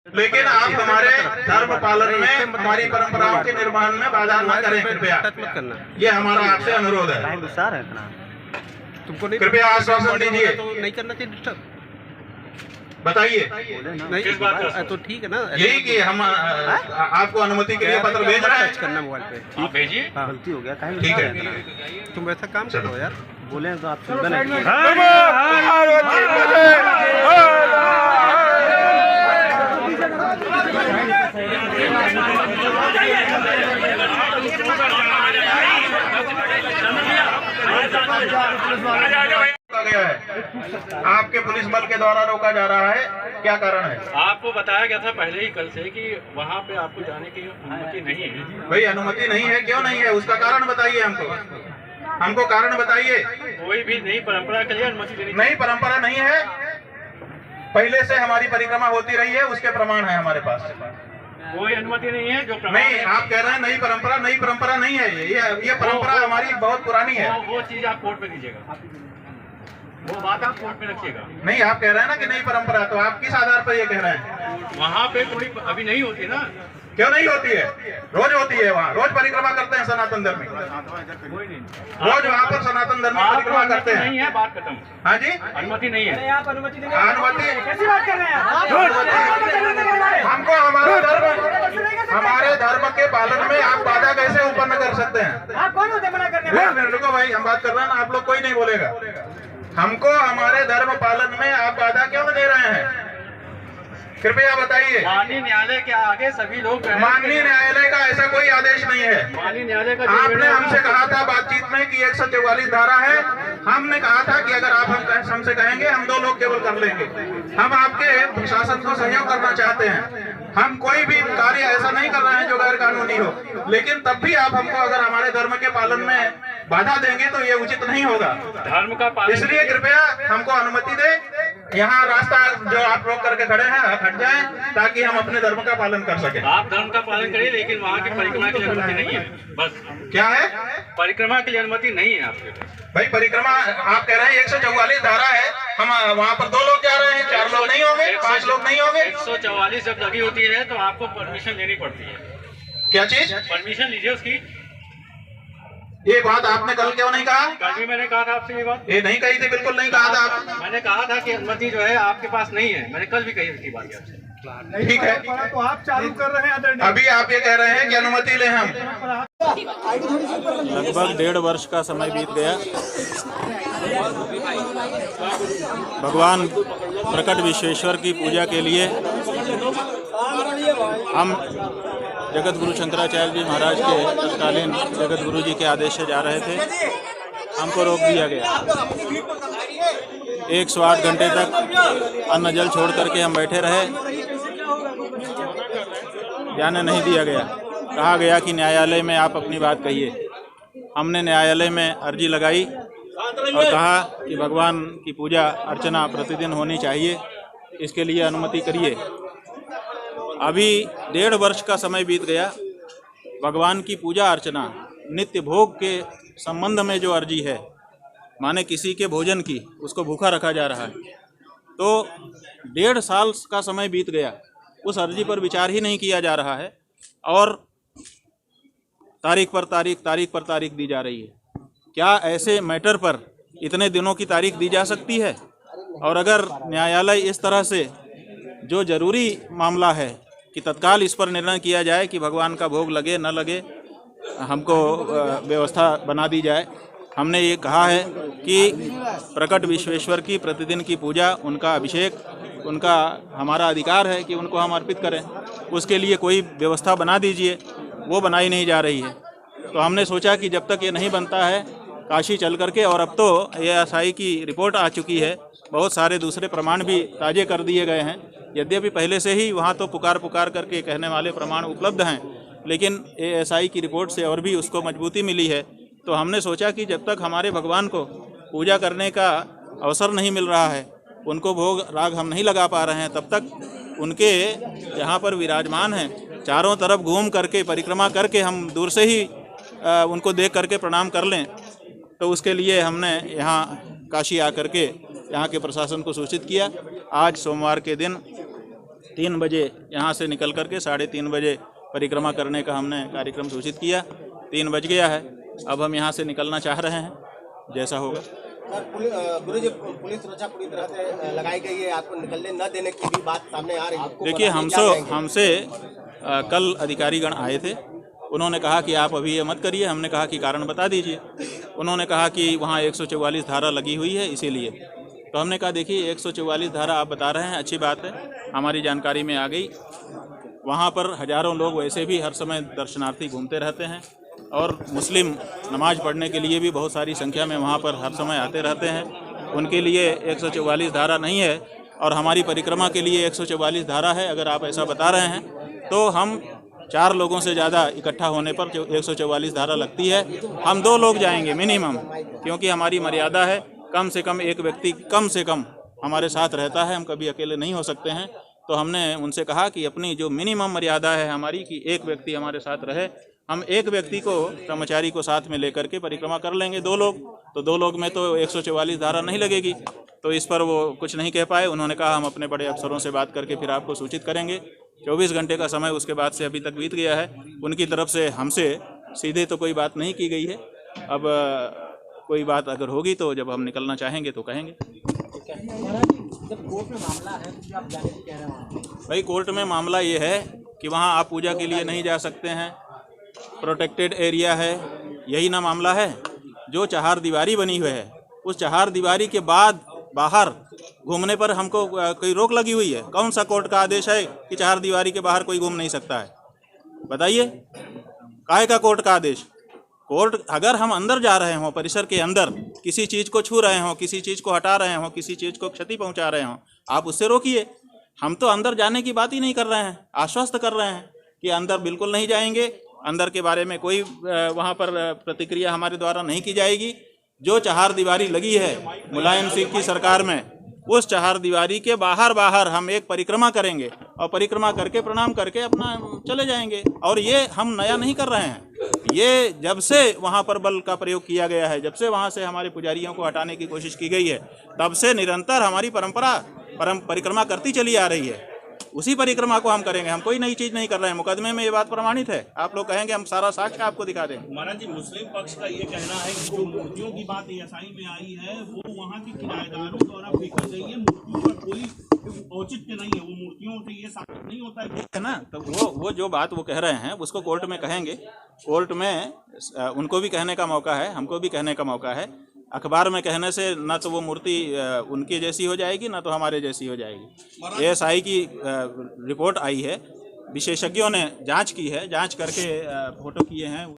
लेकिन आप हमारे धर्म पालन में, हमारी परंपराओं के निर्माण में बाधा न करें कृपया। ये हमारा आपसे अनुरोध है। तुमको नहीं, कृपया आश्वासन दीजिए। तो नहीं करना चाहिए डिस्टर्ब। बताइए। नहीं किस बात का? तो ठीक है ना, यही कि हम आपको अनुमति के लिए पत्र भेज रहे हैं। करना मोबाइल पे आप भेजिए। गलती हो गया, ठीक है, तुम ऐसा काम करो यार। बोले तो आप सुनते नहीं। गया है, आपके पुलिस बल के द्वारा रोका जा रहा है, क्या कारण है? आपको बताया गया था पहले ही कल से कि वहाँ पे आपको जाने की अनुमति नहीं है। भाई अनुमति नहीं है, क्यों नहीं है? उसका कारण बताइए हमको कारण बताइए। कोई भी नई परंपरा के लिए अनुमति देनी नई परंपरा नहीं है, पहले से हमारी परिक्रमा होती रही है, उसके प्रमाण है हमारे पास। कोई अनुमति नहीं है जो नहीं, आप कह रहे हैं नई परंपरा नहीं है। ये परंपरा हमारी बहुत पुरानी है। वो चीज आप कोर्ट में दीजिएगा, वो बात आप कोर्ट में रखिएगा। नहीं, आप कह रहे हैं ना कि नई परंपरा, तो आप किस आधार पर ये कह रहे हैं? वहाँ पे थोड़ी अभी नहीं होती ना। क्यों नहीं होती है? रोज होती है, वहाँ रोज परिक्रमा करते हैं सनातन धर्मी, रोज वहाँ पर सनातन धर्मी परिक्रमा करते हैं। नहीं है, बात खत्म। हाँ जी, अनुमति नहीं है। अनुमति कैसी बात कर रहे हैं आप? हमको हमारे धर्म के पालन में आप बाधा कैसे उत्पन्न कर सकते हैं? आप कौन होते मना करने वाले? रुको भाई, हम बात कर रहे हैं ना, आप लोग कोई नहीं बोलेगा। हमको हमारे धर्म पालन में आप बाधा क्यों दे रहे हैं? कृपया बताइए। माननीय न्यायालय के आगे सभी लोग। माननीय न्यायालय का ऐसा कोई आदेश नहीं है। माननीय न्यायालय का आपने हमसे कहा था बातचीत में कि 144 धारा है। हमने कहा था कि अगर आप हमसे कहेंगे हम 2 लोग केवल कर लेंगे। हम आपके प्रशासन को सहयोग करना चाहते हैं। हम कोई भी कार्य ऐसा नहीं कर रहे हैं जो गैर कानूनी हो, लेकिन तब भी आप हमको अगर हमारे धर्म के पालन में बाधा देंगे तो ये उचित नहीं होगा। धर्म का पालन, इसलिए कृपया हमको अनुमति दे। यहाँ रास्ता जो आप रोक करके खड़े हैं हट जाएं, ताकि हम अपने धर्म का पालन कर सकें। आप धर्म का पालन करिए, लेकिन वहाँ की परिक्रमा के लिए अनुमति नहीं है। बस क्या है? परिक्रमा के लिए अनुमति नहीं है आपके पास। भाई परिक्रमा आप कह रहे हैं 144 धारा है, हम वहाँ पर 2 लोग जा रहे हैं, 4 लोग नहीं होंगे, 5 लोग नहीं होंगे। 144 जब लगी होती है तो आपको परमिशन लेनी पड़ती है। क्या चीज? परमिशन लीजिए उसकी। ये बात आपने कल क्यों नहीं कहा? कल भी मैंने कहा था आपसे ये बात। ये नहीं कही थी, बिल्कुल नहीं कहा था आप। मैंने कहा था कि अनुमति जो है आपके पास नहीं है, मैंने कल भी कही थी बात आपसे। ठीक है, तो आप चालू कर रहे हैं। अभी आप ये कह रहे हैं कि अनुमति लें हम। लगभग 1.5 वर्ष का समय बीत गया। भगवान प्रकट विश्वेश्वर की पूजा के लिए हम जगत गुरु शंकराचार्य जी महाराज के तत्कालीन जगत गुरु जी के आदेश से जा रहे थे। हमको रोक दिया गया। 108 घंटे तक अन्न जल छोड़ करके हम बैठे रहे, जाने नहीं दिया गया। कहा गया कि न्यायालय में आप अपनी बात कहिए। हमने न्यायालय में अर्जी लगाई और कहा कि भगवान की पूजा अर्चना प्रतिदिन होनी चाहिए, इसके लिए अनुमति करिए। अभी 1.5 वर्ष का समय बीत गया। भगवान की पूजा अर्चना नित्य भोग के संबंध में जो अर्जी है, माने किसी के भोजन की, उसको भूखा रखा जा रहा है, तो 1.5 साल का समय बीत गया। उस अर्जी पर विचार ही नहीं किया जा रहा है और तारीख पर तारीख दी जा रही है। क्या ऐसे मैटर पर इतने दिनों की तारीख दी जा सकती है? और अगर न्यायालय इस तरह से जो जरूरी मामला है कि तत्काल इस पर निर्णय किया जाए कि भगवान का भोग लगे न लगे, हमको व्यवस्था बना दी जाए। हमने ये कहा है कि प्रकट विश्वेश्वर की प्रतिदिन की पूजा, उनका अभिषेक, उनका हमारा अधिकार है कि उनको हम अर्पित करें। उसके लिए कोई व्यवस्था बना दीजिए, वो बनाई नहीं जा रही है। तो हमने सोचा कि जब तक ये नहीं बनता है, काशी चल करके, और अब तो ASI की रिपोर्ट आ चुकी है, बहुत सारे दूसरे प्रमाण भी ताज़े कर दिए गए हैं। यद्यपि पहले से ही वहाँ तो पुकार करके कहने वाले प्रमाण उपलब्ध हैं, लेकिन ASI की रिपोर्ट से और भी उसको मजबूती मिली है। तो हमने सोचा कि जब तक हमारे भगवान को पूजा करने का अवसर नहीं मिल रहा है, उनको भोग राग हम नहीं लगा पा रहे हैं, तब तक उनके यहाँ पर विराजमान हैं, चारों तरफ घूम करके परिक्रमा करके हम दूर से ही उनको देख करके प्रणाम कर लें। तो उसके लिए हमने यहाँ काशी आकर के यहाँ के प्रशासन को सूचित किया। आज सोमवार के दिन 3 बजे यहाँ से निकल करके 3:30 बजे परिक्रमा करने का हमने कार्यक्रम सूचित किया। 3 बज गया है, अब हम यहाँ से निकलना चाह रहे हैं, जैसा होगा। गुरु जी, पुलिस सुरक्षा पूरी तरह से लगाई गई है, आपको निकलने न देने की भी बात सामने आ रही है। देखिए, हमसे कल अधिकारीगण आए थे, उन्होंने कहा कि आप अभी ये मत करिए। हमने कहा कि कारण बता दीजिए। उन्होंने कहा कि वहाँ 144 धारा लगी हुई है इसीलिए। तो हमने कहा देखिए 144 धारा आप बता रहे हैं, अच्छी बात है, हमारी जानकारी में आ गई। वहाँ पर हज़ारों लोग वैसे भी हर समय दर्शनार्थी घूमते रहते हैं और मुस्लिम नमाज पढ़ने के लिए भी बहुत सारी संख्या में वहाँ पर हर समय आते रहते हैं। उनके लिए 144 धारा नहीं है और हमारी परिक्रमा के लिए 144 धारा है। अगर आप ऐसा बता रहे हैं तो हम 4 लोगों से ज़्यादा इकट्ठा होने पर 144 धारा लगती है। हम 2 लोग जाएंगे मिनिमम, क्योंकि हमारी मर्यादा है कम से कम एक व्यक्ति कम से कम हमारे साथ रहता है, हम कभी अकेले नहीं हो सकते हैं। तो हमने उनसे कहा कि अपनी जो मिनिमम मर्यादा है हमारी कि एक व्यक्ति हमारे साथ रहे, हम एक व्यक्ति को कर्मचारी को साथ में लेकर के परिक्रमा कर लेंगे। 2 लोग तो 2 लोग में तो 144 धारा नहीं लगेगी। तो इस पर वो कुछ नहीं कह पाए। उन्होंने कहा हम अपने बड़े अफसरों से बात करके फिर आपको सूचित करेंगे। 24 घंटे का समय उसके बाद से अभी तक बीत गया है। उनकी तरफ से हमसे सीधे तो कोई बात नहीं की गई है। अब कोई बात अगर होगी तो जब हम निकलना चाहेंगे तो कहेंगे। भाई, कोर्ट में मामला ये है कि वहाँ आप पूजा के लिए नहीं जा सकते हैं, प्रोटेक्टेड एरिया है, यही ना मामला है। जो 4 दीवारी बनी हुई है, उस 4 दीवारी के बाद बाहर घूमने पर हमको कोई रोक लगी हुई है। कौन सा कोर्ट का आदेश है कि 4 दीवारी के बाहर कोई घूम नहीं सकता है? बताइए, काहे का कोर्ट का आदेश? कोर्ट, अगर हम अंदर जा रहे हों, परिसर के अंदर किसी चीज़ को छू रहे हों, किसी चीज़ को हटा रहे हों, किसी चीज़ को क्षति पहुंचा रहे हों, आप उससे रोकिए। हम तो अंदर जाने की बात ही नहीं कर रहे हैं, आश्वस्त कर रहे हैं कि अंदर बिल्कुल नहीं जाएंगे। अंदर के बारे में कोई वहाँ पर प्रतिक्रिया हमारे द्वारा नहीं की जाएगी। जो 4 दीवारी लगी है मुलायम सिंह की सरकार में, उस 4 दीवारी के बाहर हम एक परिक्रमा करेंगे और परिक्रमा करके प्रणाम करके अपना चले जाएंगे। और ये हम नया नहीं कर रहे हैं, ये जब से वहाँ पर बल का प्रयोग किया गया है, जब से वहाँ से हमारे पुजारियों को हटाने की कोशिश की गई है, तब से निरंतर हमारी परिक्रमा करती चली आ रही है। उसी परिक्रमा को हम करेंगे, हम कोई नई चीज़ नहीं कर रहे हैं। मुकदमे में ये बात प्रमाणित है। आप लोग कहेंगे हम सारा साक्ष्य आपको दिखा दें। महाराज जी, मुस्लिम पक्ष का ये कहना है कि जो मूर्तियों की बात एएसआई में आई है वो वहाँ के किराएदारों द्वारा फेंकी गई है, मूर्तियों का कोई औचित्य नहीं है, वो मूर्तियों से ये साबित नहीं होता है ना। तो वो जो बात वो कह रहे हैं उसको कोर्ट में कहेंगे। कोर्ट में उनको भी कहने का मौका है, हमको भी कहने का मौका है। अखबार में कहने से ना तो वो मूर्ति उनकी जैसी हो जाएगी, ना तो हमारे जैसी हो जाएगी। एएसआई की रिपोर्ट आई है, विशेषज्ञों ने जांच की है, जांच करके फोटो किए हैं।